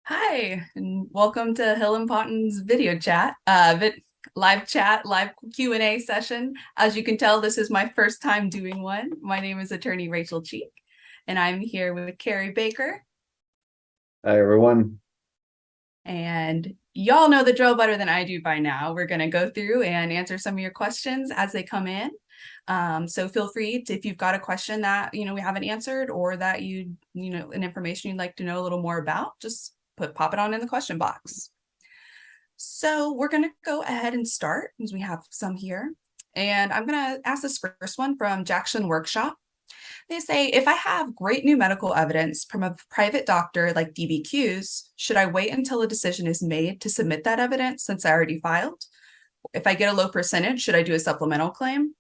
Hi, and welcome to Hill Ponton's video chat, live Q&A session. As you can tell, this is my first time doing one. My name is attorney Rachel Cheek, and I'm here with Kerry Baker. Hi, everyone. And y'all know the drill better than I do by now. We're going to go through and answer some of your questions as they come in. So feel free to, if you've got a question that, we haven't answered or that an information you'd like to know a little more about, just pop it on in the question box. So we're going to go ahead and start because we have some here. And I'm going to ask this first one from Jackson Workshop. They say, if I have great new medical evidence from a private doctor like DBQs, should I wait until a decision is made to submit that evidence since I already filed? If I get a low percentage, should I do a supplemental claim?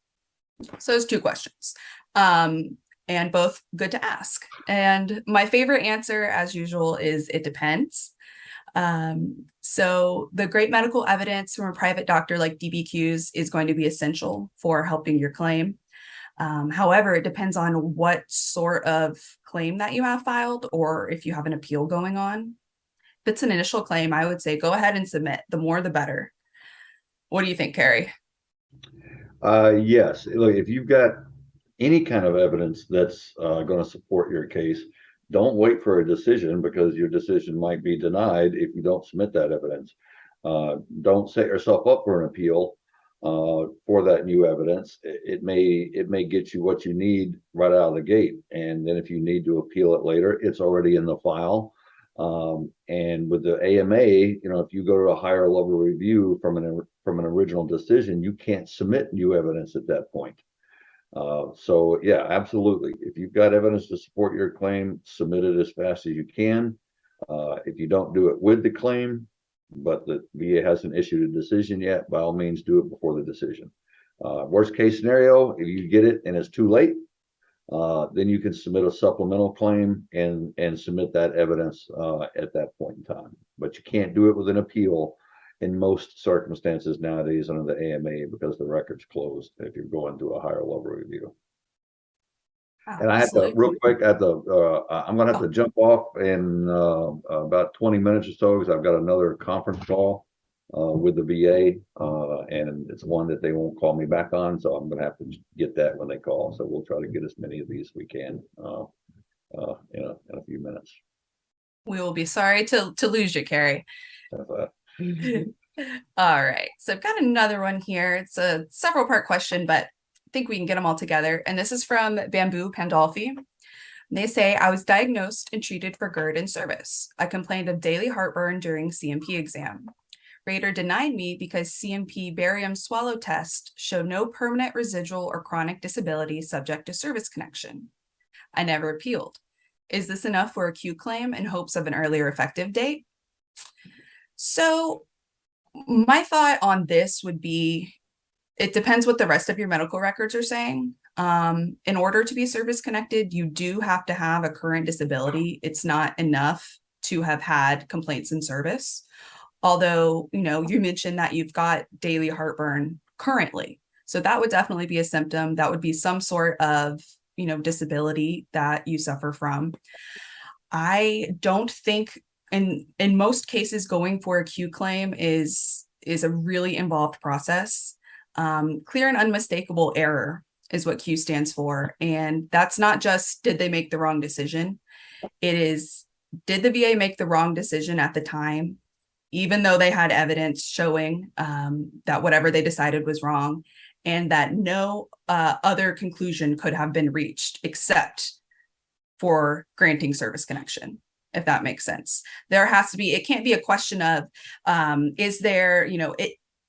So there's two questions, and both good to ask. And my favorite answer, as usual, is it depends. So the great medical evidence from a private doctor like DBQs is going to be essential for helping your claim. However, it depends on what sort of claim that you have filed or if you have an appeal going on. If it's an initial claim, I would say go ahead and submit. The more, the better. What do you think, Kerry? Yes, look, if you've got any kind of evidence that's going to support your case, don't wait for a decision because your decision might be denied if you don't submit that evidence. Don't set yourself up for an appeal for that new evidence. It may get you what you need right out of the gate, and then if you need to appeal it later, it's already in the file. And with the AMA, if you go to a higher level review from an original decision, you can't submit new evidence at that point. So yeah, absolutely. If you've got evidence to support your claim, submit it as fast as you can. If you don't do it with the claim, but the VA hasn't issued a decision yet, by all means, do it before the decision. Worst case scenario, if you get it and it's too late, then you can submit a supplemental claim and submit that evidence at that point in time. But you can't do it with an appeal in most circumstances nowadays under the AMA because the record's closed if you're going to a higher level review. And I have to, real Absolutely. quick, I'm going to have Oh, to jump off in about 20 minutes or so because I've got another conference call with the VA, and it's one that they won't call me back on. So I'm going to have to get that when they call. So we'll try to get as many of these as we can in a few minutes. we will be sorry to lose you, Kerry. Uh, All right. So I've got another one here. It's a several part question, but I think we can get them all together. And this is from Bamboo Pandolfi. They say, I was diagnosed and treated for GERD in service. I complained of daily heartburn during CMP exam. Rater denied me because CMP barium swallow test showed no permanent residual or chronic disability subject to service connection. I never appealed. Is this enough for a Q claim in hopes of an earlier effective date? So my thought on this would be, it depends what the rest of your medical records are saying. In order to be service connected, you do have to have a current disability. It's not enough to have had complaints in service. Although, you mentioned that you've got daily heartburn currently. So that would definitely be a symptom. That would be some sort of, disability that you suffer from. I don't think in most cases going for a Q claim is a really involved process. Clear and unmistakable error is what Q stands for. And that's not just did they make the wrong decision? It is, did the VA make the wrong decision at the time, even though they had evidence showing that whatever they decided was wrong and that no other conclusion could have been reached except for granting service connection, if that makes sense. There has to be, it can't be a question of, is there,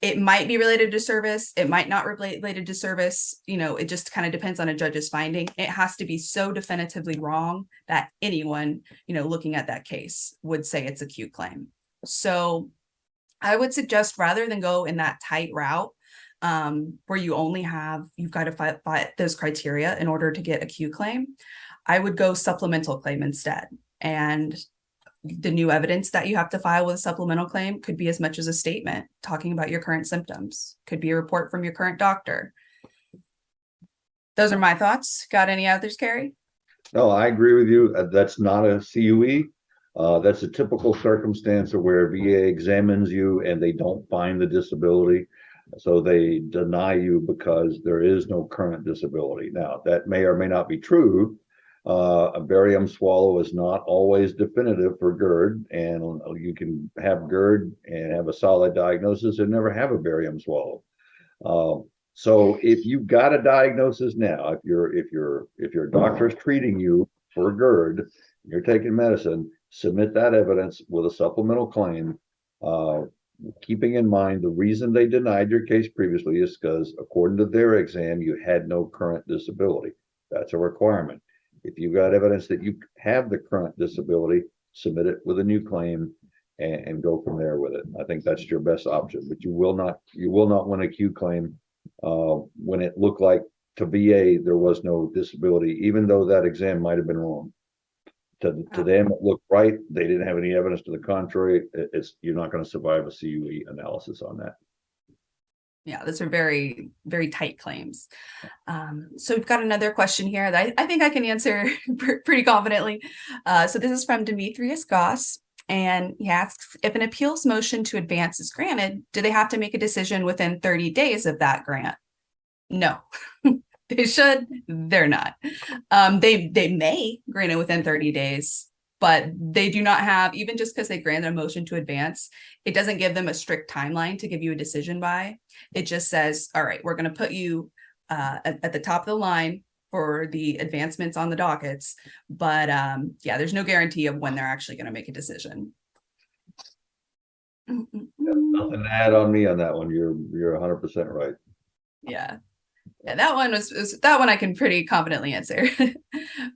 it might be related to service, it might not related to service, it just kind of depends on a judge's finding. It has to be so definitively wrong that anyone, looking at that case would say it's a Q claim. So I would suggest rather than go in that tight route, where you've got to fight those criteria in order to get a Q claim, I would go supplemental claim instead. And the new evidence that you have to file with a supplemental claim could be as much as a statement talking about your current symptoms, could be a report from your current doctor. Those are my thoughts. Got any others, Kerry? no, I agree with you. That's not a CUE. That's a typical circumstance of where VA examines you and they don't find the disability. So they deny you because there is no current disability. Now, that may or may not be true. A barium swallow is not always definitive for GERD, and you can have GERD and have a solid diagnosis and never have a barium swallow. So if you've got a diagnosis now, if your doctor is treating you for GERD, you're taking medicine, submit that evidence with a supplemental claim. Keeping in mind the reason they denied your case previously is because, according to their exam, you had no current disability. That's a requirement. If you've got evidence that you have the current disability, submit it with a new claim and go from there with it. I think that's your best option, but you will not win a Q claim when it looked like to VA there was no disability, even though that exam might have been wrong. To them, it looked right. They didn't have any evidence to the contrary. You're not going to survive a CUE analysis on that. Yeah, those are very, very tight claims. So we've got another question here that I think I can answer pretty confidently. So this is from Demetrius Goss, and he asks, if an appeals motion to advance is granted, do they have to make a decision within 30 days of that grant? No. They should, they're not. They may grant it within 30 days, but they do not have, even just because they granted a motion to advance, it doesn't give them a strict timeline to give you a decision by. It just says, all right, we're going to put you at the top of the line for the advancements on the dockets. But yeah, there's no guarantee of when they're actually going to make a decision. Nothing to add on me on that one. You're 100% right. Yeah. Yeah, that one was that one I can pretty confidently answer.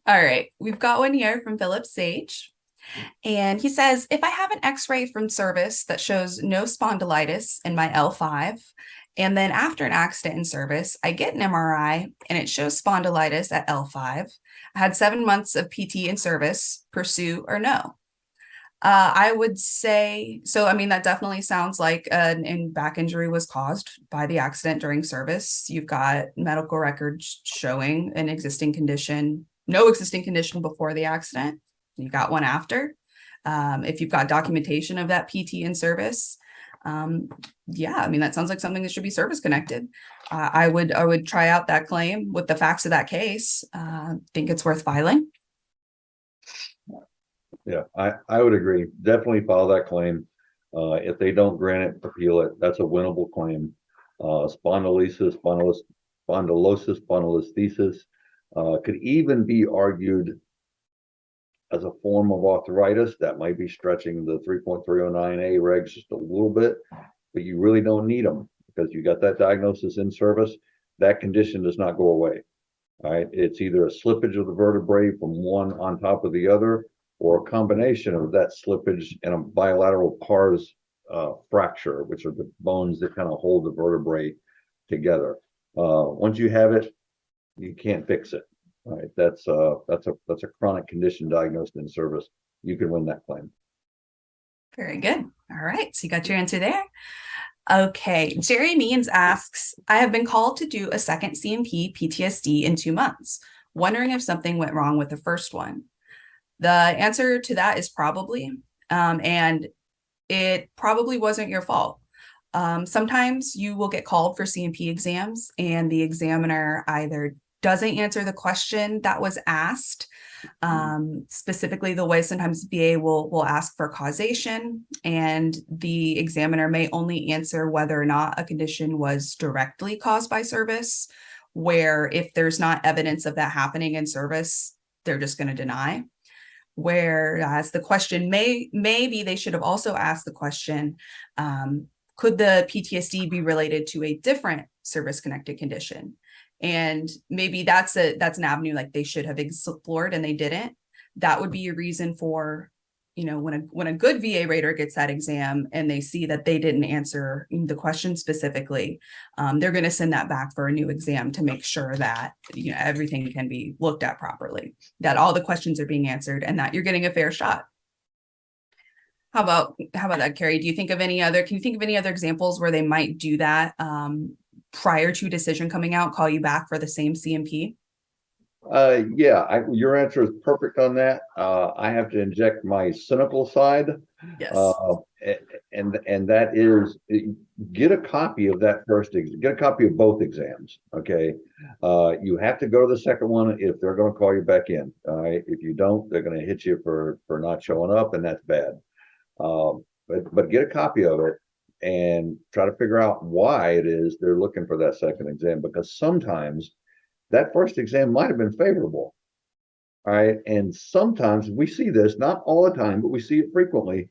All right, we've got one here from Philip Sage. And he says, if I have an x-ray from service that shows no spondylitis in my L5, and then after an accident in service, I get an MRI and it shows spondylitis at L5, I had 7 months of PT in service, pursue or no? I would say, so I mean, that definitely sounds like an back injury was caused by the accident during service. You've got medical records showing an existing condition, no existing condition before the accident. You got one after. If you've got documentation of that PT in service, yeah, I mean, that sounds like something that should be service connected. I would try out that claim with the facts of that case. Think it's worth filing. Yeah, I would agree. Definitely file that claim. If they don't grant it, appeal it. That's a winnable claim. Spondylolisthesis could even be argued as a form of arthritis. That might be stretching the 3.309A regs just a little bit, but you really don't need them because you got that diagnosis in service. That condition does not go away. All right, it's either a slippage of the vertebrae from one on top of the other, or a combination of that slippage and a bilateral pars fracture, which are the bones that kind of hold the vertebrae together. Once you have it, you can't fix it. Right? That's a chronic condition diagnosed in service. You can win that claim. Very good. All right, so you got your answer there. Okay, Jerry Means asks, I have been called to do a second CMP PTSD in 2 months, wondering if something went wrong with the first one. The answer to that is probably, and it probably wasn't your fault. Sometimes you will get called for CMP exams and the examiner either doesn't answer the question that was asked. Specifically, the way sometimes VA will ask for causation, and the examiner may only answer whether or not a condition was directly caused by service, where if there's not evidence of that happening in service, they're just going to deny. Whereas the question maybe they should have also asked the question, could the PTSD be related to a different service-connected condition? And maybe that's an avenue like they should have explored and they didn't. That would be a reason for, you know, when a good VA rater gets that exam and they see that they didn't answer the question specifically, they're going to send that back for a new exam to make sure that, you know, everything can be looked at properly, that all the questions are being answered, and that you're getting a fair shot. How about that, Kerry? Can you think of any other examples where they might do that prior to decision coming out, call you back for the same CMP? Yeah, your answer is perfect on that. I have to inject my cynical side, Yes. uh, and that is get a copy of that get a copy of both exams. Okay, you have to go to the second one if they're going to call you back in. All right, if you don't, they're going to hit you for not showing up, and that's bad. But get a copy of it and try to figure out why it is they're looking for that second exam, because sometimes that first exam might have been favorable. All right. And sometimes we see this, not all the time, but we see it frequently,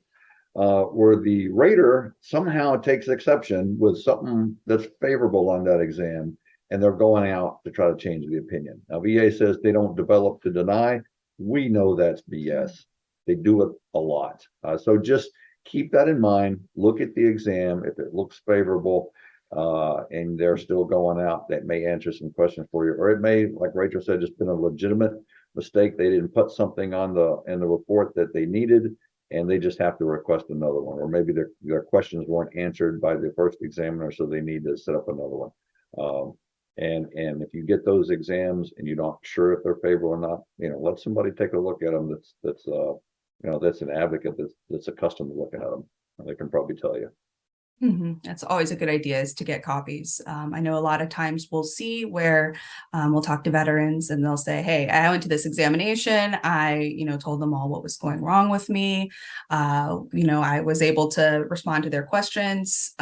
where the rater somehow takes exception with something that's favorable on that exam, and they're going out to try to change the opinion. Now, VA says they don't develop to deny. We know that's BS. They do it a lot. So just keep that in mind. Look at the exam. If it looks favorable, and they're still going out, that may answer some questions for you. Or it may, like Rachel said, just been a legitimate mistake. They didn't put something on in the report that they needed, and they just have to request another one. Or maybe their questions weren't answered by the first examiner, so they need to set up another one. And if you get those exams and you're not sure if they're favorable or not, let somebody take a look at them. That's an advocate that's accustomed to looking at them. They can probably tell you. That's always a good idea, is to get copies. I know a lot of times we'll see where we'll talk to veterans and they'll say, hey, I went to this examination. I, told them all what was going wrong with me. I was able to respond to their questions.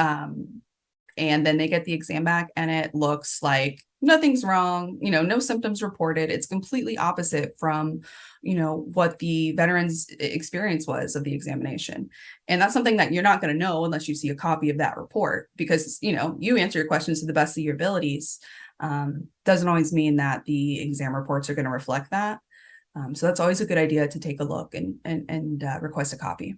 And then they get the exam back and it looks like nothing's wrong, no symptoms reported. It's completely opposite from, what the veteran's experience was of the examination. And that's something that you're not going to know unless you see a copy of that report, because, you answer your questions to the best of your abilities. Doesn't always mean that the exam reports are going to reflect that. So that's always a good idea to take a look and request a copy.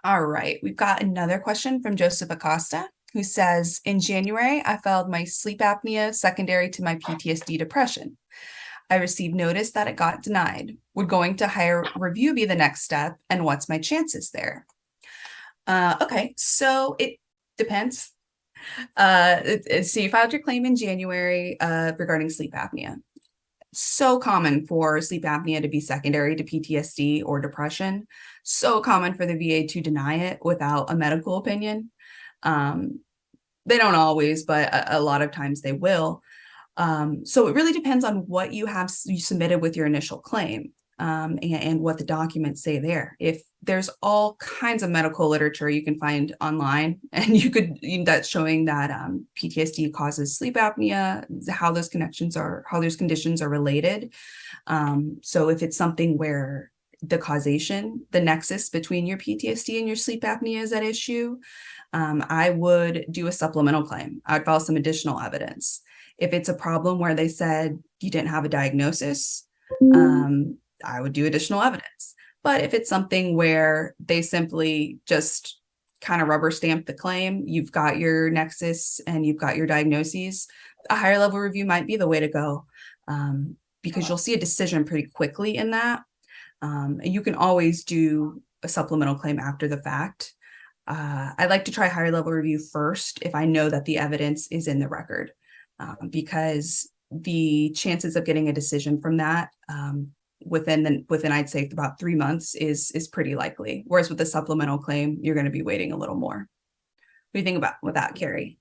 All right, we've got another question from Joseph Acosta, who says, in January, I filed my sleep apnea secondary to my PTSD depression. I received notice that it got denied. Would going to higher review be the next step? And what's my chances there? Okay, so it depends. So you filed your claim in January regarding sleep apnea. So common for sleep apnea to be secondary to PTSD or depression. So common for the VA to deny it without a medical opinion. They don't always, but a lot of times they will. So it really depends on what you submitted with your initial claim, and what the documents say there. If there's all kinds of medical literature you can find online, and that's showing that PTSD causes sleep apnea, how those conditions are related. So if it's something where the causation, the nexus between your PTSD and your sleep apnea is at issue, I would do a supplemental claim. I'd file some additional evidence. If it's a problem where they said you didn't have a diagnosis, I would do additional evidence. But if it's something where they simply just kind of rubber stamp the claim, you've got your nexus and you've got your diagnoses, a higher level review might be the way to go, because you'll see a decision pretty quickly in that. You can always do a supplemental claim after the fact. I like to try higher level review first if I know that the evidence is in the record, because the chances of getting a decision from that within I'd say about 3 months is pretty likely. Whereas with a supplemental claim, you're going to be waiting a little more. What do you think about with that, Kerry?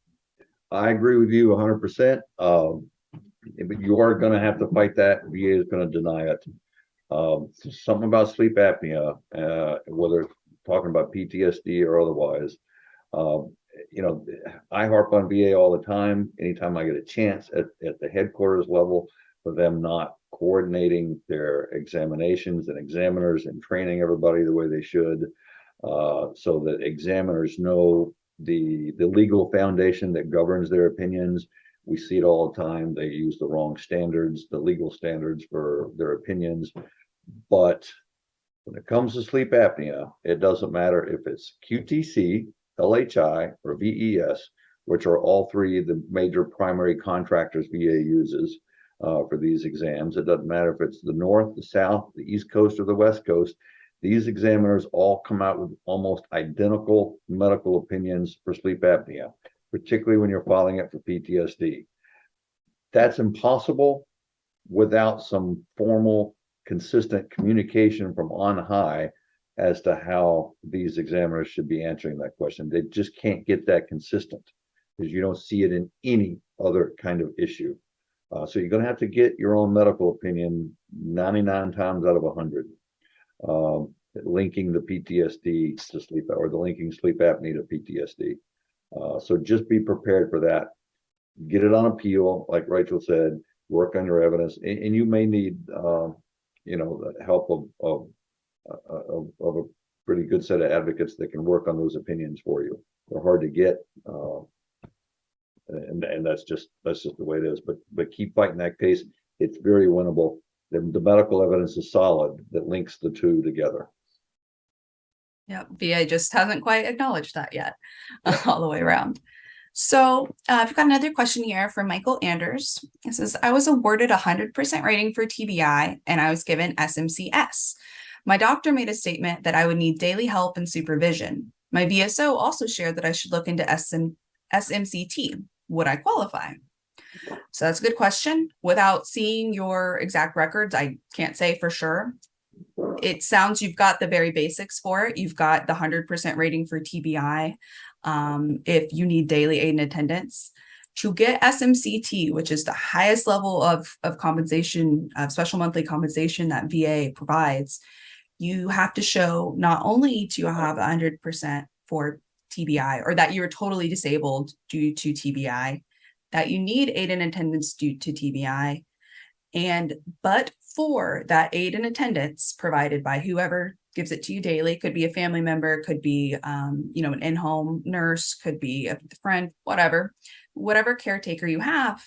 I agree with you 100%. But you are going to have to fight that. VA is going to deny it. Something about sleep apnea, whether it's talking about PTSD or otherwise. I harp on VA all the time. Anytime I get a chance at the headquarters level, for them not coordinating their examinations and examiners and training everybody the way they should, so that examiners know the legal foundation that governs their opinions. We see it all the time. They use the wrong standards, the legal standards for their opinions. But when it comes to sleep apnea, it doesn't matter if it's QTC, LHI, or VES, which are all three of the major primary contractors VA uses for these exams. It doesn't matter if it's the North, the South, the East Coast, or the West Coast. These examiners all come out with almost identical medical opinions for sleep apnea, particularly when you're filing it for PTSD. That's impossible without some formal, consistent communication from on high as to how these examiners should be answering that question. They just can't get that consistent because you don't see it in any other kind of issue. So you're going to have to get your own medical opinion 99 times out of 100. Linking the PTSD to sleep, or the linking sleep apnea to PTSD. So just be prepared for that. Get it on appeal, like Rachel said. Work on your evidence, and you may need, the help of a pretty good set of advocates that can work on those opinions for you. They're hard to get, and that's just the way it is. But keep fighting that case. It's very winnable. The medical evidence is solid that links the two together. Yeah, VA just hasn't quite acknowledged that yet, all the way around. So I've got another question here from Michael Anders. It says, I was awarded 100% rating for TBI and I was given SMCS. My doctor made a statement that I would need daily help and supervision. My VSO also shared that I should look into SMCT. Would I qualify? So that's a good question. Without seeing your exact records, I can't say for sure. It sounds you've got the very basics for it. You've got the 100% rating for TBI. If you need daily aid and attendance, to get SMCT, which is the highest level of compensation, special monthly compensation that VA provides, you have to show not only to have 100% for TBI, or that you're totally disabled due to TBI, that you need aid and attendance due to TBI, but for that aid and attendance provided by whoever gives it to you daily, could be a family member, could be an in-home nurse, could be a friend, whatever caretaker you have,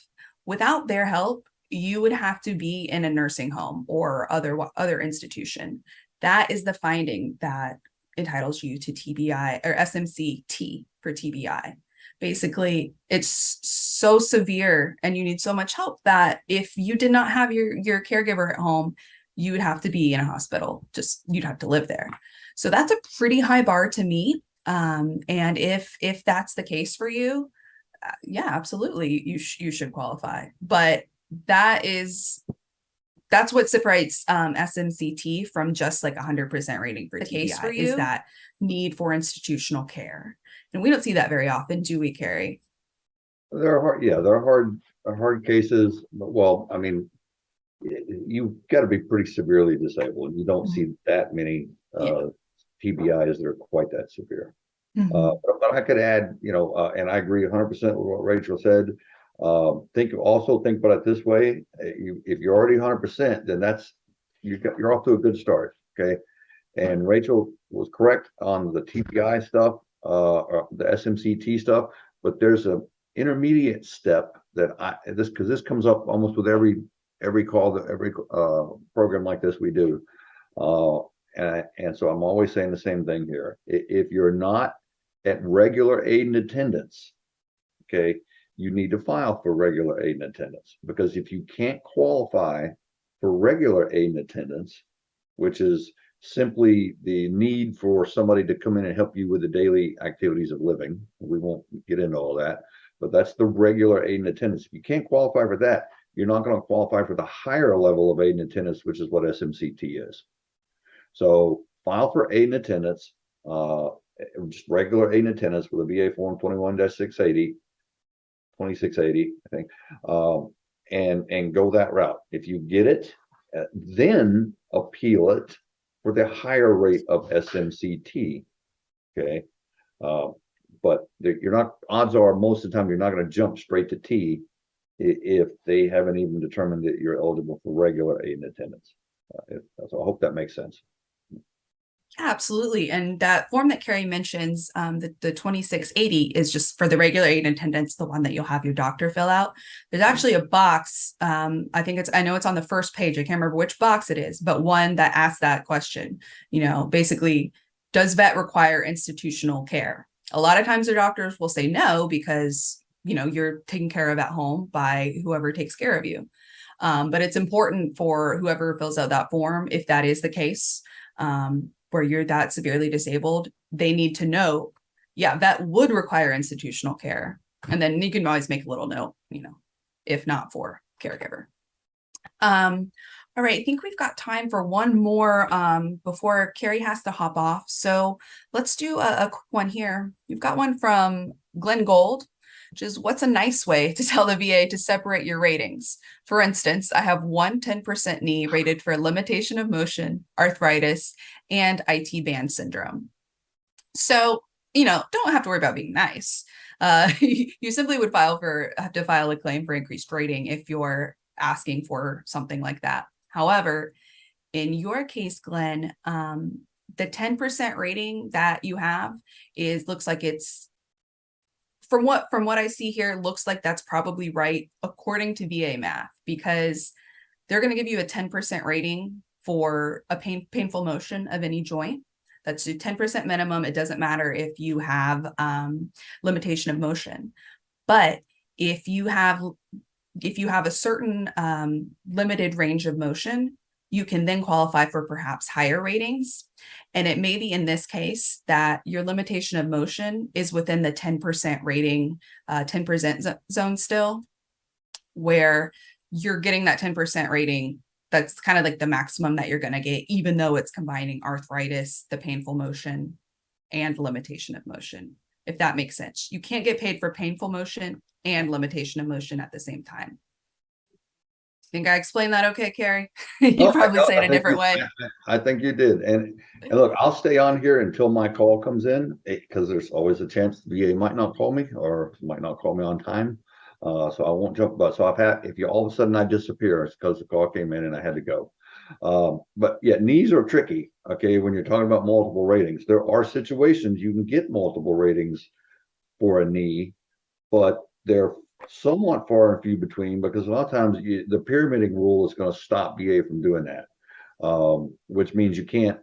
without their help, you would have to be in a nursing home or other institution. That is the finding that entitles you to TBI or SMCT for TBI. Basically, it's so severe and you need so much help that if you did not have your caregiver at home, you would have to be in a hospital. You'd have to live there. So that's a pretty high bar to meet. And if that's the case for you, yeah, absolutely, you should qualify. But that's what separates SMCT from just like 100% rating for TBI. The case for you is that need for institutional care. And we don't see that very often, do we, Kerry? There are hard cases. Well, I mean, you've got to be pretty severely disabled. You don't see that many TBIs that are quite that severe. But I could add, and I agree 100% with what Rachel said. Think about it this way: if you're already 100%, then you're off to a good start. Okay, and Rachel was correct on the TBI stuff, or the SMCT stuff, but there's a intermediate step that because this comes up almost with every program like this we do, and so I'm always saying the same thing here. If you're not at regular aid and attendance, okay, you need to file for regular aid and attendance, because if you can't qualify for regular aid and attendance, which is simply the need for somebody to come in and help you with the daily activities of living. We won't get into all that, but that's the regular aid and attendance. If you can't qualify for that, you're not going to qualify for the higher level of aid and attendance, which is what SMCT is. So file for aid and attendance, just regular aid and attendance with a VA form 21-680, 2680, I think, and go that route. If you get it, then appeal it for the higher rate of SMCT. Okay, but odds are most of the time you're not going to jump straight to T if they haven't even determined that you're eligible for regular aid and attendance. So I hope that makes sense. Yeah, absolutely. And that form that Kerry mentions, the 2680, is just for the regular aid and attendance, the one that you'll have your doctor fill out. There's actually a box. I know it's on the first page. I can't remember which box it is, but one that asks that question, basically, does vet require institutional care? A lot of times the doctors will say no, because, you're taken care of at home by whoever takes care of you. But it's important for whoever fills out that form, if that is the case, where you're that severely disabled, they need to know, that would require institutional care. And then you can always make a little note, if not for caregiver. All right, I think we've got time for one more before Kerry has to hop off. So let's do a quick one here. You've got one from Glenn Gold, which is, what's a nice way to tell the VA to separate your ratings? For instance, I have one 10% knee rated for limitation of motion, arthritis, and IT band syndrome. So, don't have to worry about being nice. You simply would have to file a claim for increased rating if you're asking for something like that. However, in your case, Glenn, the 10% rating that you have looks like it's, from what I see here, looks like that's probably right according to VA math, because they're going to give you a 10% rating for a painful motion of any joint. That's a 10% minimum. It doesn't matter if you have limitation of motion, but if you have a certain limited range of motion, you can then qualify for perhaps higher ratings. And it may be in this case that your limitation of motion is within the 10% rating, 10% zone still, where you're getting that 10% rating. That's kind of like the maximum that you're going to get, even though it's combining arthritis, the painful motion, and limitation of motion, if that makes sense. You can't get paid for painful motion and limitation of motion at the same time. Think I explained that okay, Kerry? You probably say it a different way. I think you did. And look, I'll stay on here until my call comes in, because there's always a chance the VA might not call me or might not call me on time. So I won't jump about. So if you all of a sudden I disappear, it's because the call came in and I had to go. But yeah, knees are tricky. Okay, when you're talking about multiple ratings, there are situations you can get multiple ratings for a knee, but they're somewhat far and few between, because a lot of times the pyramiding rule is going to stop VA from doing that, which means you can't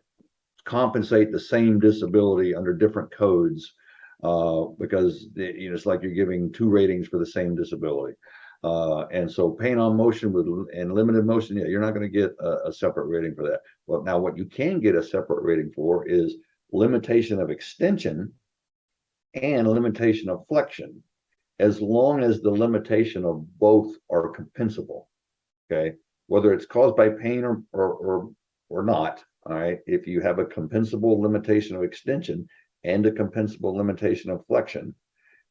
compensate the same disability under different codes, because it's like you're giving two ratings for the same disability. And so pain on motion and limited motion, yeah, you're not going to get a separate rating for that. But now what you can get a separate rating for is limitation of extension and limitation of flexion, as long as the limitation of both are compensable. Okay, whether it's caused by pain or not. All right, if you have a compensable limitation of extension and a compensable limitation of flexion,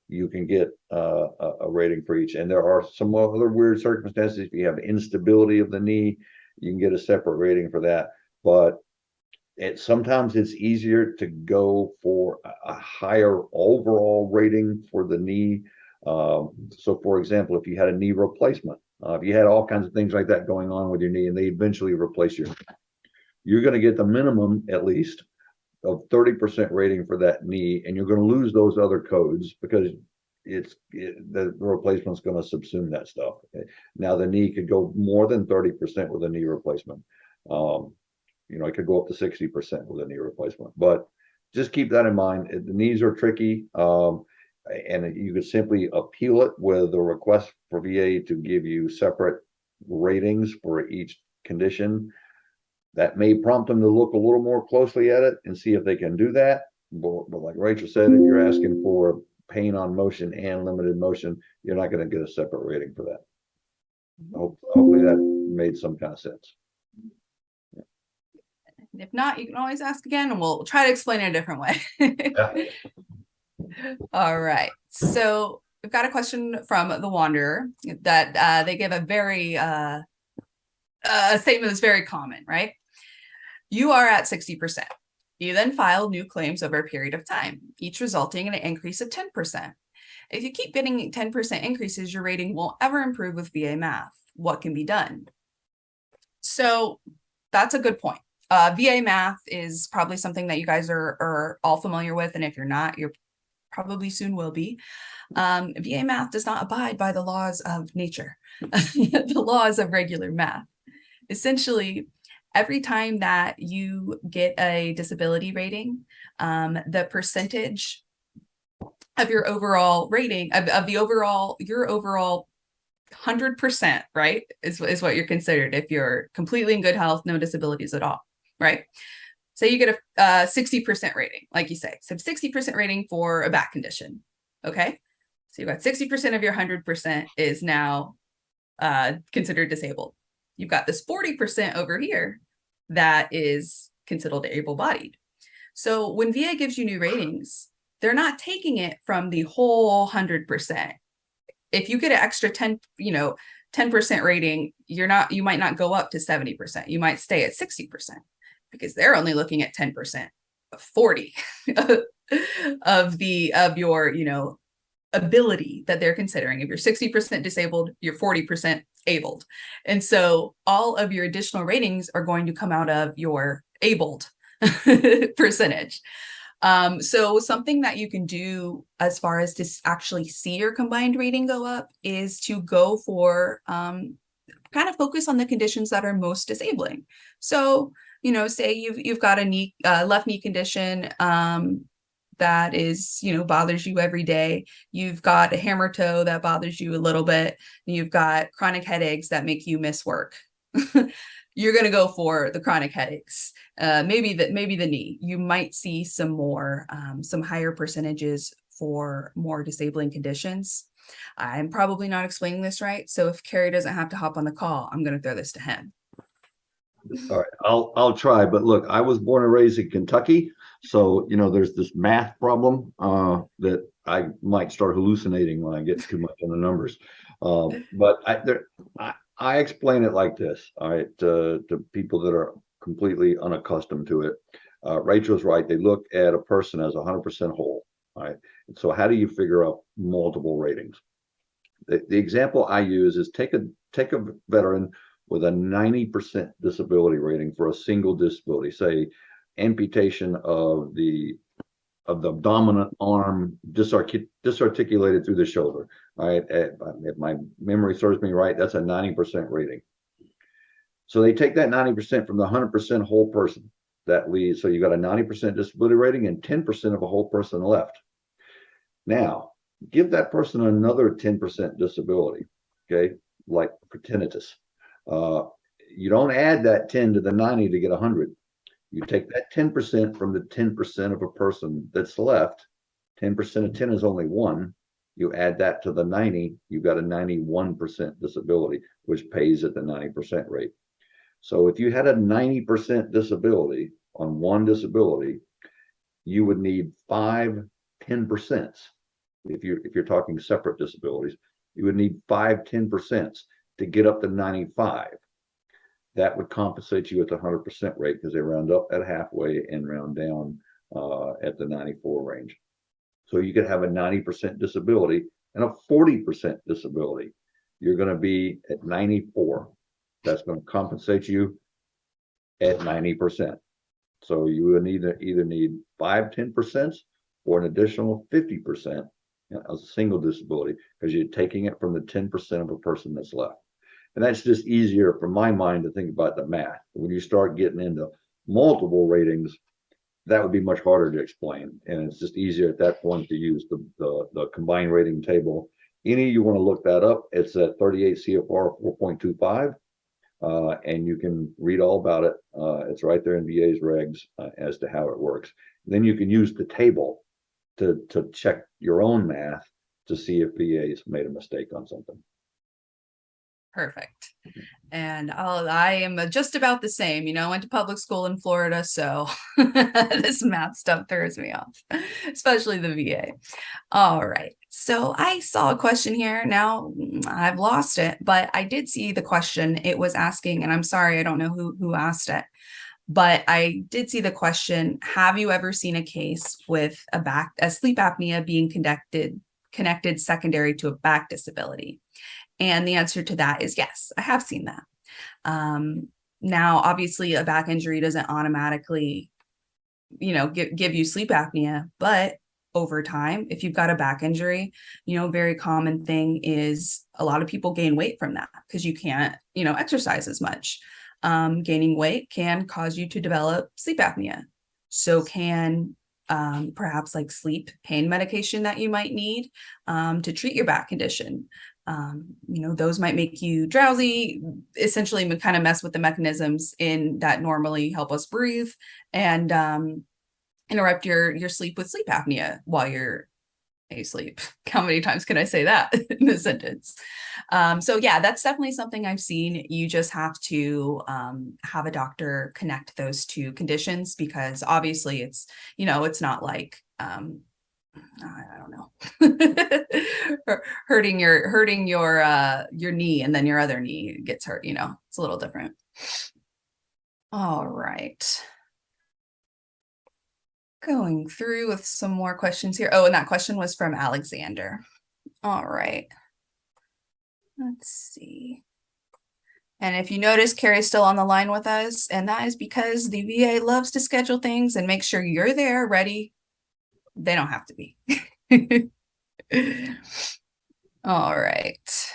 you can get a rating for each. And there are some other weird circumstances. If you have instability of the knee, you can get a separate rating for that. But sometimes it's easier to go for a higher overall rating for the knee. So for example, if you had a knee replacement, if you had all kinds of things like that going on with your knee and they eventually replace you're going to get the minimum, at least, of 30% rating for that knee, and you're going to lose those other codes because the replacement's going to subsume that stuff. Now the knee could go more than 30% with a knee replacement. It could go up to 60% with a knee replacement, but just keep that in mind. The knees are tricky. And you could simply appeal it with a request for VA to give you separate ratings for each condition. That may prompt them to look a little more closely at it and see if they can do that. But like Rachel said, if you're asking for pain on motion and limited motion, you're not going to get a separate rating for that. Hopefully that made some kind of sense. If not, you can always ask again and we'll try to explain it a different way. Yeah. All right. So we've got a question from the Wanderer that they give a very a statement that's very common, right? You are at 60%. You then file new claims over a period of time, each resulting in an increase of 10%. If you keep getting 10% increases, your rating won't ever improve with VA math. What can be done? So that's a good point. VA math is probably something that you guys are all familiar with. And if you're not, you're probably soon will be. VA math does not abide by the laws of nature, the laws of regular math. Essentially, every time that you get a disability rating, the percentage of your overall rating, your overall 100%, right, is what you're considered if you're completely in good health, no disabilities at all, right? So you get a 60% rating, like you say. So 60% rating for a back condition, okay? So you've got 60% of your 100% is now considered disabled. You've got this 40% over here that is considered able-bodied. So when VA gives you new ratings, they're not taking it from the whole 100%. If you get an extra 10% rating, you might not go up to 70%. You might stay at 60% because they're only looking at 10% of 40 of your, ability that they're considering. If you're 60% disabled, you're 40% abled. And so all of your additional ratings are going to come out of your abled percentage. So something that you can do as far as to actually see your combined rating go up is to go for kind of focus on the conditions that are most disabling. So, say you've got a left knee condition that is, bothers you every day. You've got a hammer toe that bothers you a little bit. You've got chronic headaches that make you miss work. You're going to go for the chronic headaches. Maybe the knee. You might see some higher percentages for more disabling conditions. I'm probably not explaining this right. So if Kerry doesn't have to hop on the call, I'm going to throw this to him. All right, I'll try. But look, I was born and raised in Kentucky, so there's this math problem that I might start hallucinating when I get too much on the numbers. But I explain it like this, all right, to people that are completely unaccustomed to it. Rachel's right. They look at a person as 100% whole, all right? And so how do you figure out multiple ratings? The example I use is take a veteran with a 90% disability rating for a single disability, say amputation of the dominant arm, disarticulated through the shoulder. All right, if my memory serves me right, that's a 90% rating. So they take that 90% from the 100% whole person. That leaves, so you got a 90% disability rating and 10% of a whole person left. Now, give that person another 10% disability, okay, like for tinnitus. You don't add that 10 to the 90 to get 100. You take that 10% from the 10% of a person that's left. 10% of 10 is only 1. You add that to the 90, you've got a 91% disability, which pays at the 90% rate. So if you had a 90% disability on one disability, you would need 5 10%. If you're talking separate disabilities, you would need 5 10% to get up to 95. That would compensate you at the 100% rate because they round up at halfway and round down at the 94 range. So you could have a 90% disability and a 40% disability. You're going to be at 94. That's going to compensate you at 90%. So you would either need 5 10% or an additional 50% as a single disability because you're taking it from the 10% of a person that's left. And that's just easier for my mind to think about the math. When you start getting into multiple ratings, that would be much harder to explain. And it's just easier at that point to use the combined rating table. Any you want to look that up, it's at 38 CFR 4.25. And you can read all about it. It's right there in VA's regs as to how it works. Then you can use the table to check your own math to see if VA's made a mistake on something. Perfect. And I am just about the same. I went to public school in Florida, so this math stuff throws me off, especially the VA. All right. So I saw a question here. Now I've lost it, but I did see the question. It was asking, and I'm sorry, I don't know who asked it, but I did see the question. Have you ever seen a case with a sleep apnea being connected secondary to a back disability? And the answer to that is yes, I have seen that. Now, obviously, a back injury doesn't automatically, give you sleep apnea, but over time, if you've got a back injury, very common thing is a lot of people gain weight from that because you can't, exercise as much. Gaining weight can cause you to develop sleep apnea. So can perhaps like sleep pain medication that you might need to treat your back condition. Those might make you drowsy, essentially kind of mess with the mechanisms in that normally help us breathe and interrupt your sleep with sleep apnea while you're hey, sleep. How many times can I say that in this sentence? So yeah, that's definitely something I've seen. You just have to have a doctor connect those two conditions, because obviously it's, it's not like, I don't know, hurting your knee and then your other knee gets hurt, it's a little different. All right. Going through with some more questions here. Oh, and that question was from Alexander. All right. Let's see. And if you notice, Kerry's still on the line with us, and that is because the VA loves to schedule things and make sure you're there ready. They don't have to be. All right.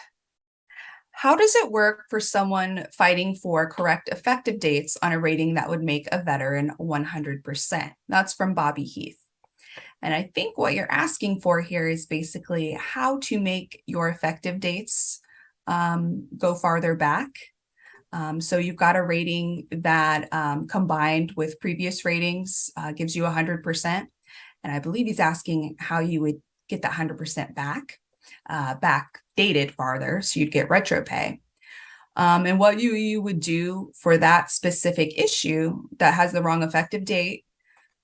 How does it work for someone fighting for correct effective dates on a rating that would make a veteran 100%? That's from Bobby Heath. And I think what you're asking for here is basically how to make your effective dates go farther back. So you've got a rating that combined with previous ratings gives you 100%. And I believe he's asking how you would get that 100% back dated farther, so you'd get retro pay. And what you would do for that specific issue that has the wrong effective date,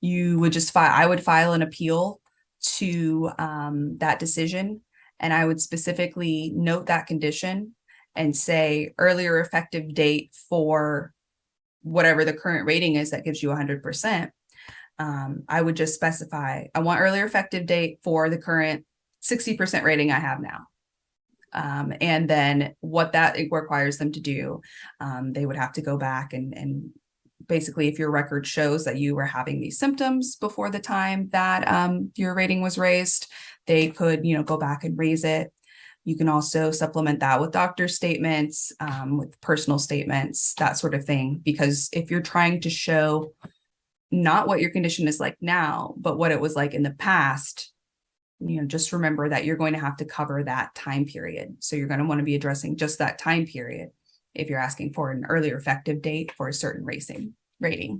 you would just I would file an appeal to that decision, and I would specifically note that condition and say earlier effective date for whatever the current rating is that gives you 100%. I would just specify, I want earlier effective date for the current 60% rating I have now. And then what that requires them to do, they would have to go back and basically, if your record shows that you were having these symptoms before the time that your rating was raised, they could, go back and raise it. You can also supplement that with doctor statements, with personal statements, that sort of thing. Because if you're trying to show not what your condition is like now, but what it was like in the past, just remember that you're going to have to cover that time period. So you're going to want to be addressing just that time period if you're asking for an earlier effective date for a certain rating. Right.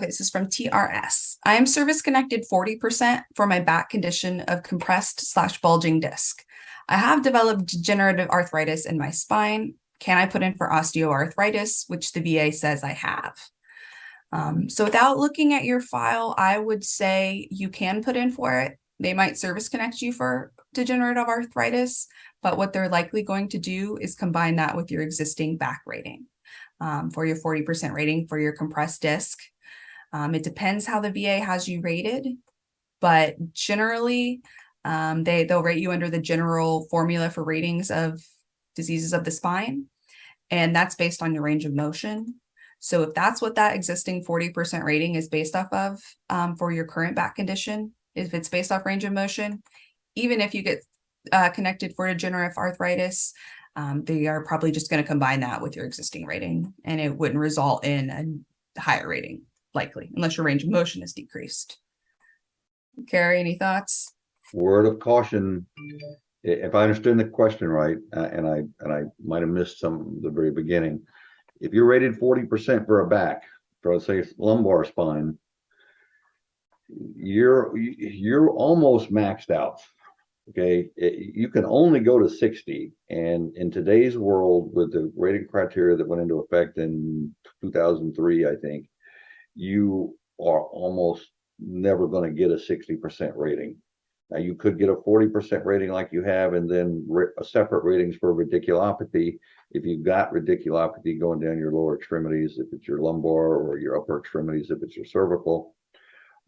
This is from TRS. I am service connected 40% for my back condition of compressed/bulging disc. I have developed degenerative arthritis in my spine. Can I put in for osteoarthritis, which the VA says I have? So without looking at your file, I would say you can put in for it. They might service connect you for degenerative arthritis, but what they're likely going to do is combine that with your existing back rating for your 40% rating for your compressed disc. It depends how the VA has you rated, but generally they'll rate you under the general formula for ratings of diseases of the spine, and that's based on your range of motion. So if that's what that existing 40% rating is based off of for your current back condition, if it's based off range of motion, even if you get connected for degenerative arthritis, they are probably just going to combine that with your existing rating, and it wouldn't result in a higher rating, likely, unless your range of motion is decreased. Kerry, any thoughts? Word of caution. If I understood the question right, and I might have missed some at the very beginning, if you're rated 40% for a back, for let's say lumbar spine, you're almost maxed out. Okay, you can only go to 60, and in today's world, with the rating criteria that went into effect in 2003, I think, you are almost never going to get a 60% rating. Now, you could get a 40% rating like you have, and then separate ratings for radiculopathy. If you've got radiculopathy going down your lower extremities, if it's your lumbar, or your upper extremities, if it's your cervical.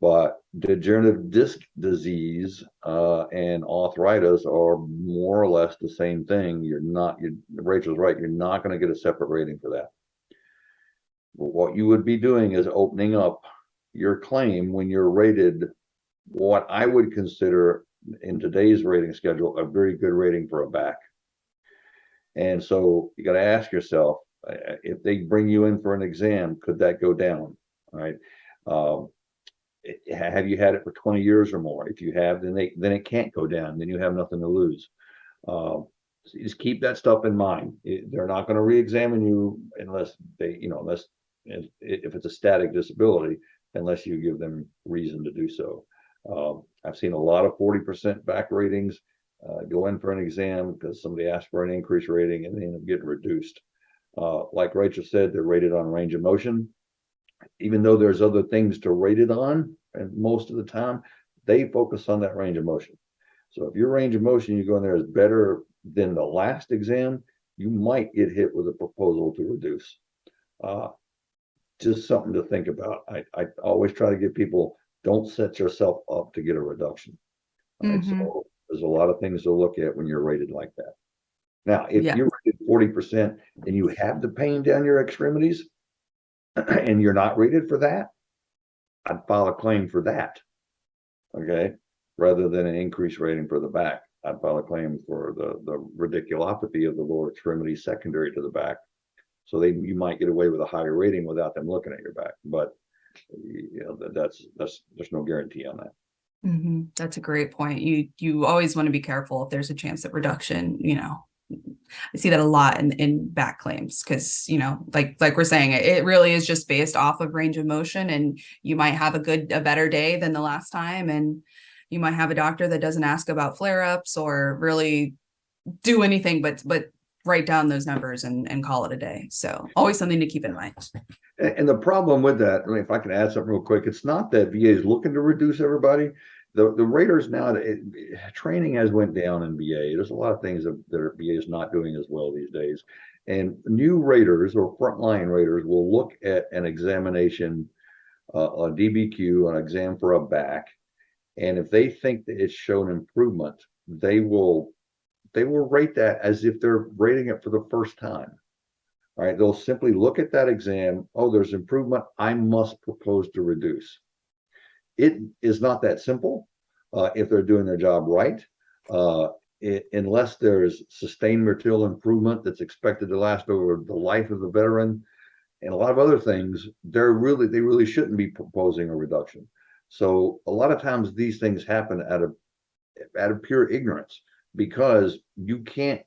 But degenerative disc disease and arthritis are more or less the same thing. Rachel's right, you're not going to get a separate rating for that. But what you would be doing is opening up your claim when you're rated what I would consider in today's rating schedule a very good rating for a back. And so you got to ask yourself, if they bring you in for an exam, could that go down? All right. Have you had it for 20 years or more? If you have, then it can't go down. Then you have nothing to lose. So just keep that stuff in mind. They're not going to re-examine you unless if it's a static disability, unless you give them reason to do so. I've seen a lot of 40% back ratings go in for an exam because somebody asked for an increased rating and they end up getting reduced. Like Rachel said, they're rated on range of motion. Even though there's other things to rate it on, and most of the time, they focus on that range of motion. So if your range of motion you go in there is better than the last exam, you might get hit with a proposal to reduce. Just something to think about. I always try to give people, don't set yourself up to get a reduction. All right, so there's a lot of things to look at when you're rated like that. Now, if you're rated 40% and you have the pain down your extremities and you're not rated for that, I'd file a claim for that. Okay, rather than an increased rating for the back, I'd file a claim for the radiculopathy of the lower extremity secondary to the back. So you might get away with a higher rating without them looking at your back, but you know there's no guarantee on that. That's a great point. You always want to be careful if there's a chance at reduction. You know, I see that a lot in back claims because, you know, like we're saying, it really is just based off of range of motion, and you might have a better day than the last time, and you might have a doctor that doesn't ask about flare-ups or really do anything but write down those numbers and call it a day. So always something to keep in mind. And the problem with that, I mean, if I can add something real quick, it's not that VA is looking to reduce everybody. The raters now, training has went down in VA. There's a lot of things that VA is not doing as well these days. And new raters or frontline raters will look at an examination, a DBQ, an exam for a back. And if they think that it's shown improvement, they will rate that as if they're rating it for the first time. All right, they'll simply look at that exam. Oh, there's improvement. I must propose to reduce. It is not that simple if they're doing their job right. Unless there's sustained material improvement that's expected to last over the life of the veteran and a lot of other things, they really shouldn't be proposing a reduction. So a lot of times these things happen out of pure ignorance, because you can't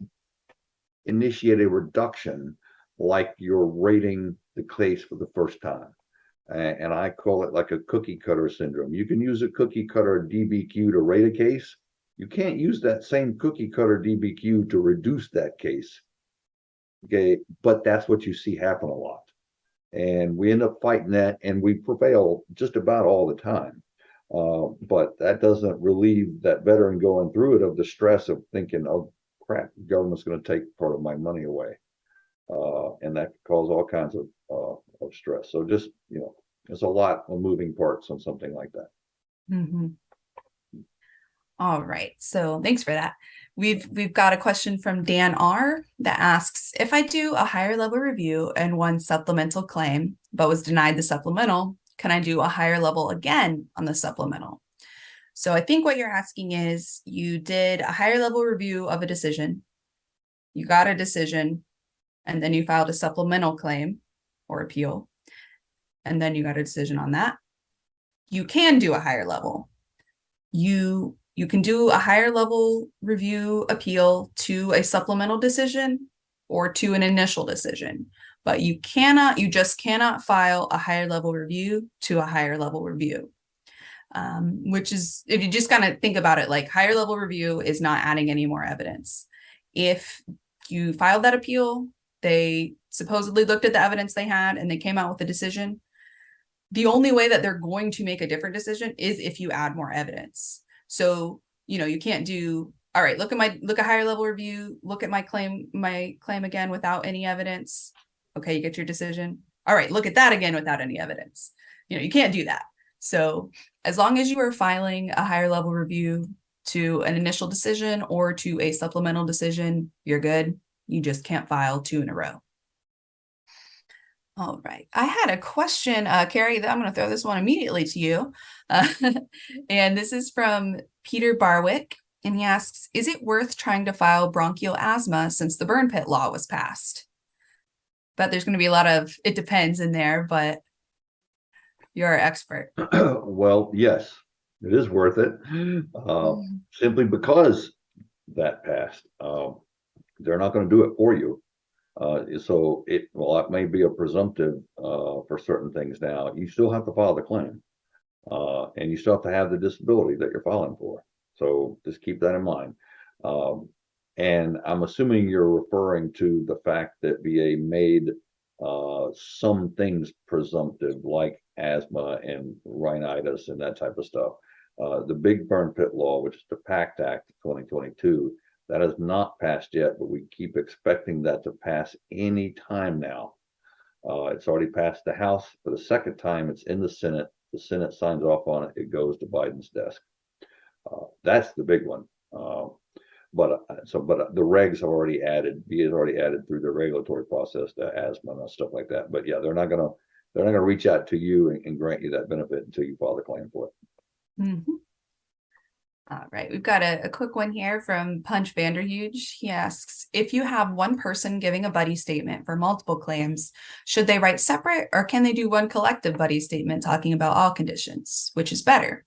initiate a reduction like you're rating the case for the first time. And I call it like a cookie cutter syndrome. You can use a cookie cutter DBQ to rate a case. You can't use that same cookie cutter DBQ to reduce that case. Okay, but that's what you see happen a lot. And we end up fighting that, and we prevail just about all the time. But that doesn't relieve that veteran going through it of the stress of thinking, oh crap, the government's going to take part of my money away. And that can cause all kinds of stress. So just, you know, there's a lot of moving parts on something like that. All right. So thanks for that. We've got a question from Dan R that asks, if I do a higher level review and one supplemental claim, but was denied the supplemental, can I do a higher level again on the supplemental? So I think what you're asking is, you did a higher level review of a decision, you got a decision, and then you filed a supplemental claim or appeal, and then you got a decision on that. You can do a higher level. You can do a higher level review appeal to a supplemental decision or to an initial decision, but you just cannot file a higher level review to a higher level review. Which is, if you just kind of think about it, like higher level review is not adding any more evidence. If you filed that appeal, they supposedly looked at the evidence they had and they came out with a decision. The only way that they're going to make a different decision is if you add more evidence. So, you know, you can't do, all right, look at higher level review, look at my claim again without any evidence. Okay, you get your decision. All right, look at that again without any evidence. You know, you can't do that. So as long as you are filing a higher level review to an initial decision or to a supplemental decision, you're good. You just can't file two in a row. All right. I had a question, Kerry, that I'm going to throw this one immediately to you. And this is from Peter Barwick. And he asks, is it worth trying to file bronchial asthma since the burn pit law was passed? But there's going to be a lot of it depends in there, but you're our expert. Well, yes, it is worth it. Simply because that passed. They're not going to do it for you. So well, that may be a presumptive for certain things now. You still have to file the claim, and you still have to have the disability that you're filing for. So just keep that in mind. Um, and I'm assuming you're referring to the fact that VA made some things presumptive, like asthma and rhinitis and that type of stuff. The Big Burn Pit Law, which is the PACT Act of 2022, that has not passed yet, but we keep expecting that to pass any time now. It's already passed the House for the second time. It's in the Senate. The Senate signs off on it. It goes to Biden's desk. That's the big one. But the regs have already added. VA has already added through the regulatory process to asthma and stuff like that. But yeah, they're not gonna reach out to you and grant you that benefit until you file the claim for it. Mm-hmm. All right, we've got a quick one here from Punch Vanderhuge. He asks, if you have one person giving a buddy statement for multiple claims, should they write separate, or can they do one collective buddy statement talking about all conditions? Which is better?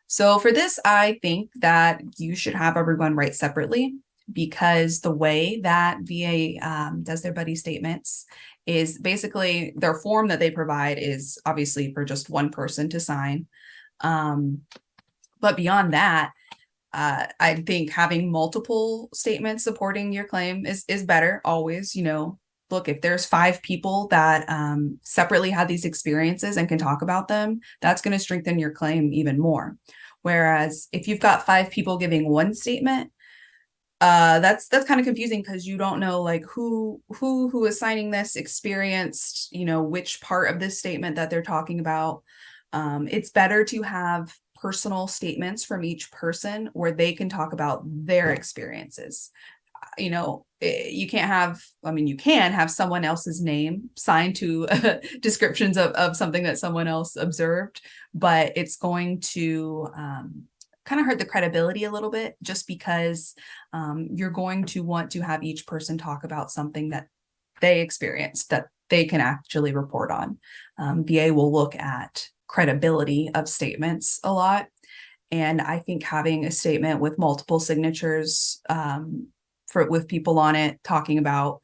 So for this, I think that you should have everyone write separately, because the way that VA does their buddy statements is basically their form that they provide is obviously for just one person to sign. But beyond that, I think having multiple statements supporting your claim is better always. Look, if there's 5 people that separately had these experiences and can talk about them, that's going to strengthen your claim even more. Whereas if you've got 5 people giving one statement, that's kind of confusing, because you don't know like who is signing this experienced, which part of this statement that they're talking about. It's better to have personal statements from each person where they can talk about their experiences. You can't have, you can have someone else's name signed to descriptions of something that someone else observed, but it's going to kind of hurt the credibility a little bit, just because you're going to want to have each person talk about something that they experienced that they can actually report on. VA will look at credibility of statements a lot. And I think having a statement with multiple signatures with people on it talking about,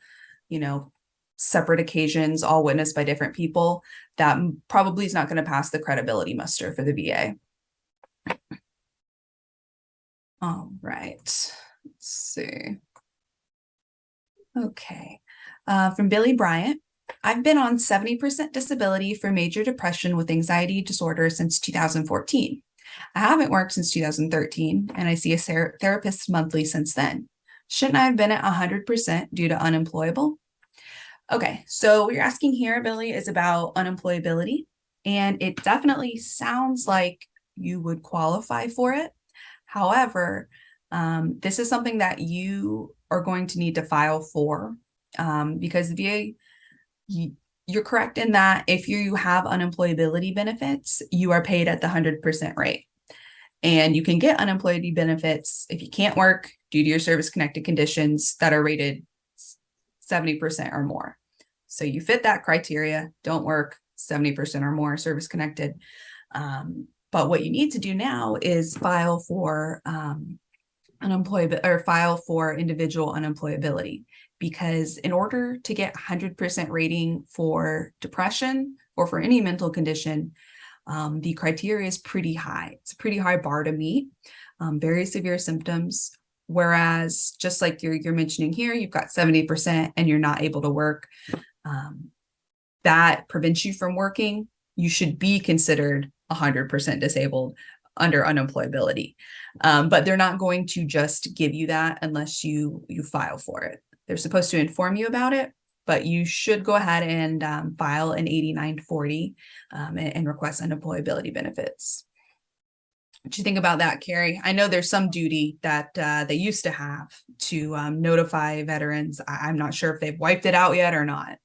separate occasions, all witnessed by different people, that probably is not going to pass the credibility muster for the VA. All right, let's see. Okay, from Billy Bryant. I've been on 70% disability for major depression with anxiety disorder since 2014. I haven't worked since 2013, and I see a therapist monthly since then. Shouldn't I have been at 100% due to unemployable? Okay, so what you're asking here, Billy, is about unemployability, and it definitely sounds like you would qualify for it. However, this is something that you are going to need to file for, because the VA, you're correct in that if you have unemployability benefits, you are paid at the 100% rate. And you can get unemployability benefits if you can't work due to your service-connected conditions that are rated 70% or more. So you fit that criteria, don't work, 70% or more service-connected. But what you need to do now is file for unemployability, or file for individual unemployability, because in order to get 100% rating for depression or for any mental condition, the criteria is pretty high. It's a pretty high bar to meet, very severe symptoms. Whereas just like you're mentioning here, you've got 70% and you're not able to work. That prevents you from working. You should be considered 100% disabled under unemployability. But they're not going to just give you that unless you file for it. They're supposed to inform you about it, but you should go ahead and file an 8940 and request unemployability benefits. What do you think about that, Kerry? I know there's some duty that they used to have to notify veterans. I'm not sure if they've wiped it out yet or not.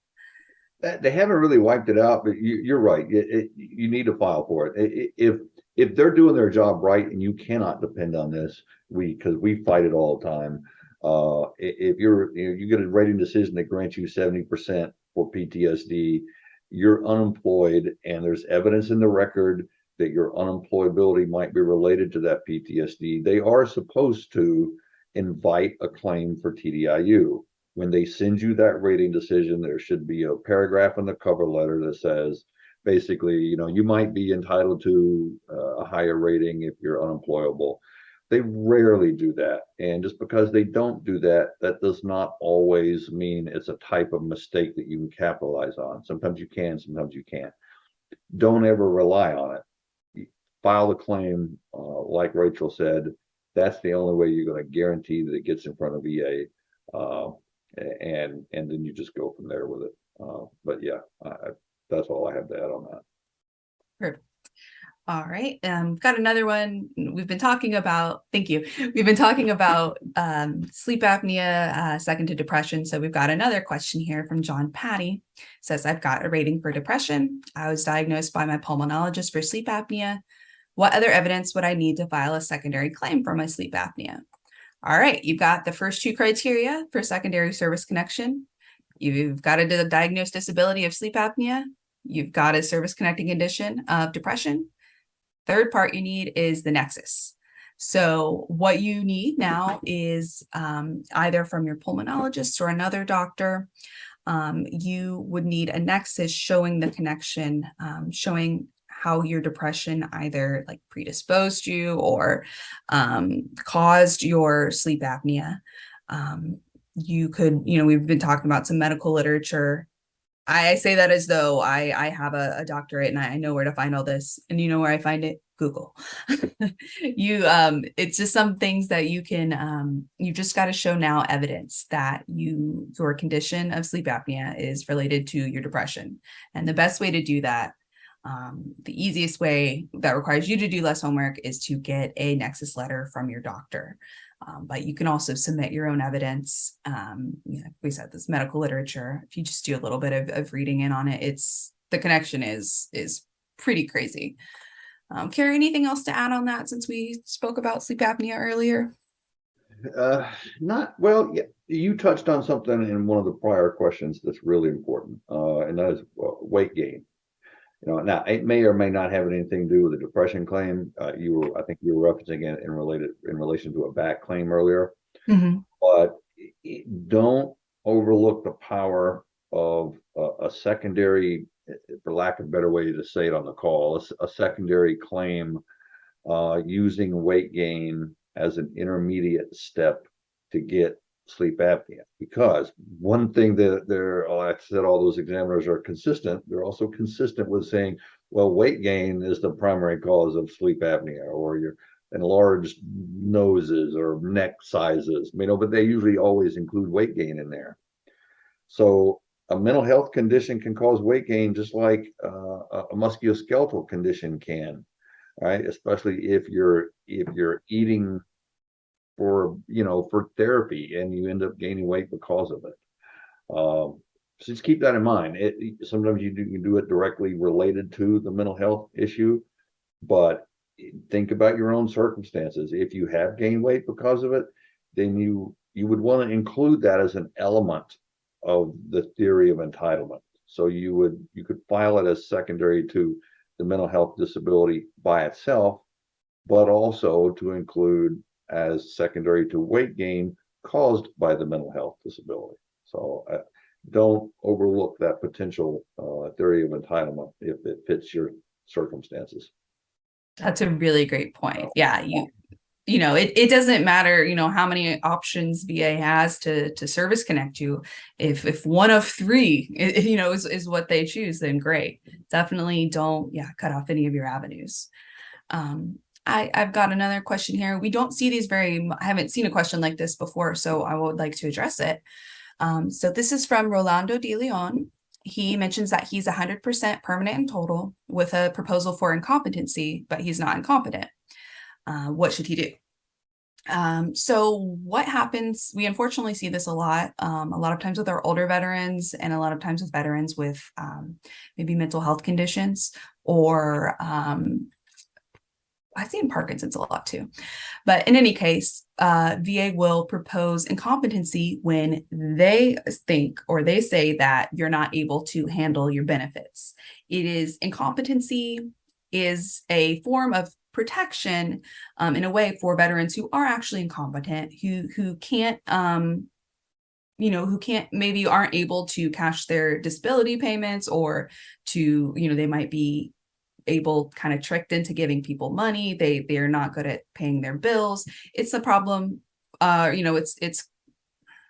They haven't really wiped it out, but you're right. You need to file for it. If they're doing their job right, and you cannot depend on this, because we fight it all the time. If you get a rating decision that grants you 70% for PTSD, you're unemployed, and there's evidence in the record that your unemployability might be related to that PTSD, they are supposed to invite a claim for TDIU. when they send you that rating decision, there should be a paragraph in the cover letter that says, basically, you might be entitled to a higher rating if you're unemployable. They rarely do that. And just because they don't do that, that does not always mean it's a type of mistake that you can capitalize on. Sometimes you can, sometimes you can't. Don't ever rely on it. File the claim, like Rachel said. That's the only way you're going to guarantee that it gets in front of VA. And then you just go from there with it. But yeah, that's all I have to add on that. Perfect. All right. Got another one. We've been talking about, thank you. We've been talking about sleep apnea, second to depression. So we've got another question here from John Patty. It says, I've got a rating for depression. I was diagnosed by my pulmonologist for sleep apnea. What other evidence would I need to file a secondary claim for my sleep apnea? All right. You've got the first two criteria for secondary service connection. You've got a diagnosed disability of sleep apnea. You've got a service connecting condition of depression. Third part you need is the nexus. So what you need now is either from your pulmonologist or another doctor, you would need a nexus showing the connection, showing how your depression either like predisposed you or caused your sleep apnea. You could, we've been talking about some medical literature. I say that as though I have a doctorate and I know where to find all this. And you know where I find it? Google. It's just some things that you can, you've just got to show now evidence that your condition of sleep apnea is related to your depression. And the best way to do that, the easiest way that requires you to do less homework is to get a nexus letter from your doctor. But you can also submit your own evidence. We said this medical literature. If you just do a little bit of reading in on it, the connection is pretty crazy. Kerry, anything else to add on that since we spoke about sleep apnea earlier? Not well. Yeah, you touched on something in one of the prior questions that's really important, and that is weight gain. Now it may or may not have anything to do with a depression claim. I think you were referencing it in relation to a back claim earlier. Mm-hmm. But don't overlook the power of a secondary, for lack of a better way to say it on the call, a secondary claim using weight gain as an intermediate step to get sleep apnea. Because one thing that like I said, all those examiners are consistent. They're also consistent with saying, well, weight gain is the primary cause of sleep apnea, or your enlarged noses or neck sizes, but they usually always include weight gain in there. So a mental health condition can cause weight gain just like a musculoskeletal condition can, right? Especially if you're eating for therapy and you end up gaining weight because of it. So just keep that in mind. Sometimes you do it directly related to the mental health issue, but think about your own circumstances. If you have gained weight because of it, then you would want to include that as an element of the theory of entitlement. So you could file it as secondary to the mental health disability by itself, but also to include as secondary to weight gain caused by the mental health disability. So don't overlook that potential theory of entitlement if it fits your circumstances. That's a really great point. Yeah, it doesn't matter, how many options VA has to service connect you. If one of three, is what they choose, then great. Definitely don't, cut off any of your avenues. I've got another question here. We don't see these I haven't seen a question like this before, so I would like to address it. So this is from Rolando De Leon. He mentions that he's 100% permanent and total with a proposal for incompetency, but he's not incompetent. What should he do? So what happens, we unfortunately see this a lot of times with our older veterans and a lot of times with veterans with maybe mental health conditions or I see in Parkinson's a lot too. But in any case, VA will propose incompetency when they think or they say that you're not able to handle your benefits. Incompetency is a form of protection in a way for veterans who are actually incompetent, who can't who can't, maybe aren't able to cash their disability payments, or to, they might be able, kind of tricked into giving people money. They're not good at paying their bills. It's a problem.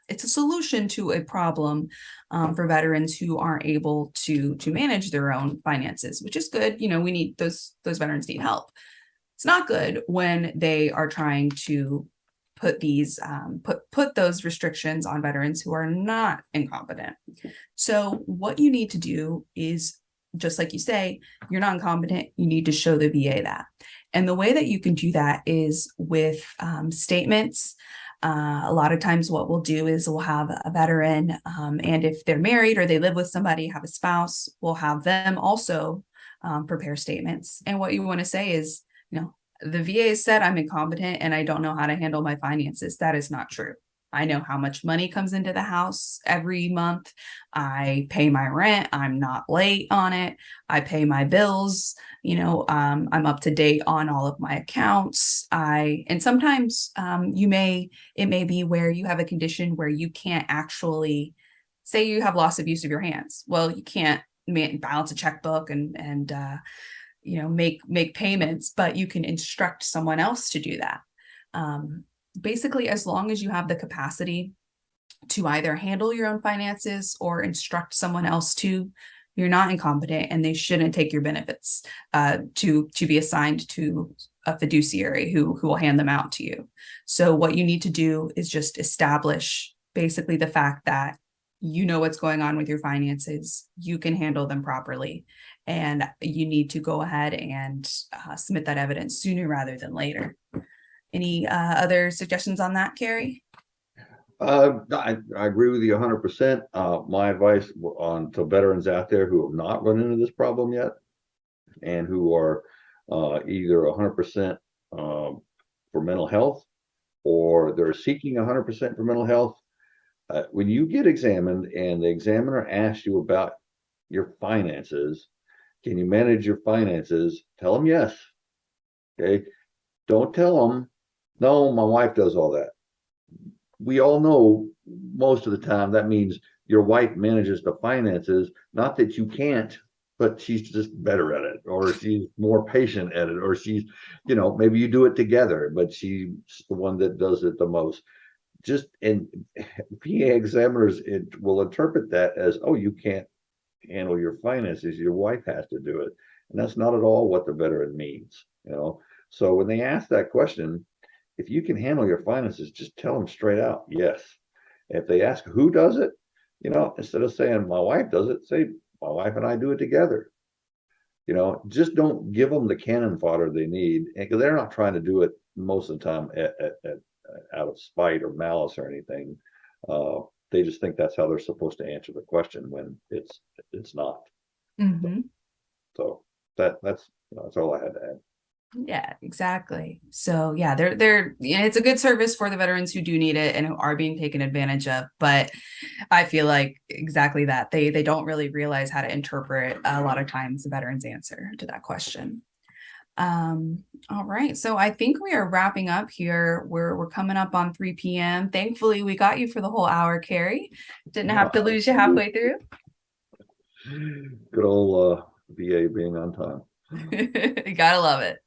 It's a solution to a problem for veterans who aren't able to manage their own finances, which is good. We need those veterans need help. It's not good when they are trying to put these put those restrictions on veterans who are not incompetent. So what you need to do is, just like you say, you're not incompetent, you need to show the VA that. And the way that you can do that is with statements. A lot of times what we'll do is we'll have a veteran, and if they're married or they live with somebody, have a spouse, we'll have them also prepare statements. And what you want to say is, the VA said I'm incompetent and I don't know how to handle my finances. That is not true. I know how much money comes into the house every month. I pay my rent. I'm not late on it. I pay my bills. I'm up to date on all of my accounts. And sometimes it may be where you have a condition where you can't actually, say you have loss of use of your hands. Well, you can't balance a checkbook and make payments, but you can instruct someone else to do that. Basically, as long as you have the capacity to either handle your own finances or instruct someone else to, you're not incompetent, and they shouldn't take your benefits to be assigned to a fiduciary who will hand them out to you. So what you need to do is just establish basically the fact that you know what's going on with your finances, you can handle them properly, and you need to go ahead and submit that evidence sooner rather than later. Any other suggestions on that, Kerry? I agree with you 100%. My advice to veterans out there who have not run into this problem yet, and who are either 100% for mental health, or they're seeking 100% for mental health, when you get examined and the examiner asks you about your finances, can you manage your finances? Tell them yes. Okay. Don't tell them, no, my wife does all that. We all know most of the time that means your wife manages the finances, not that you can't, but she's just better at it, or she's more patient at it, or she's, maybe you do it together, but she's the one that does it the most. And VA examiners will interpret that as, oh, you can't handle your finances, your wife has to do it. And that's not at all what the veteran means, So when they ask that question, if you can handle your finances, just tell them straight out, yes. If they ask who does it, instead of saying my wife does it, say my wife and I do it together. Just don't give them the cannon fodder they need, because they're not trying to do it most of the time out of spite or malice or anything. They just think that's how they're supposed to answer the question, when it's not. Mm-hmm. So that's all I had to add. Yeah, exactly. So yeah, it's a good service for the veterans who do need it and who are being taken advantage of. But I feel like exactly that they don't really realize how to interpret a lot of times the veterans' answer to that question. All right, so I think we are wrapping up here. We're coming up on 3 p.m. Thankfully, we got you for the whole hour, Kerry. Didn't have to lose you halfway through. Good old VA being on time. You gotta love it.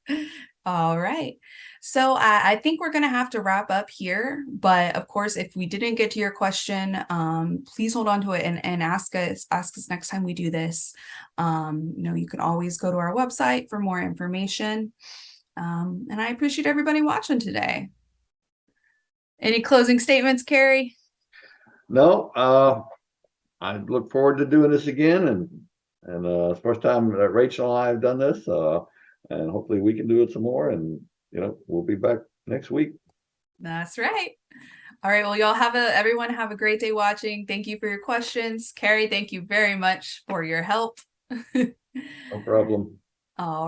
All right. So I think we're going to have to wrap up here. But of course, if we didn't get to your question, please hold on to it and ask us next time we do this. You can always go to our website for more information. And I appreciate everybody watching today. Any closing statements, Kerry? No, I look forward to doing this again. And it's the first time that Rachel and I have done this. And hopefully we can do it some more, and we'll be back next week. That's right. All right, well, everyone have a great day watching. Thank you for your questions. Kerry, thank you very much for your help. No problem. All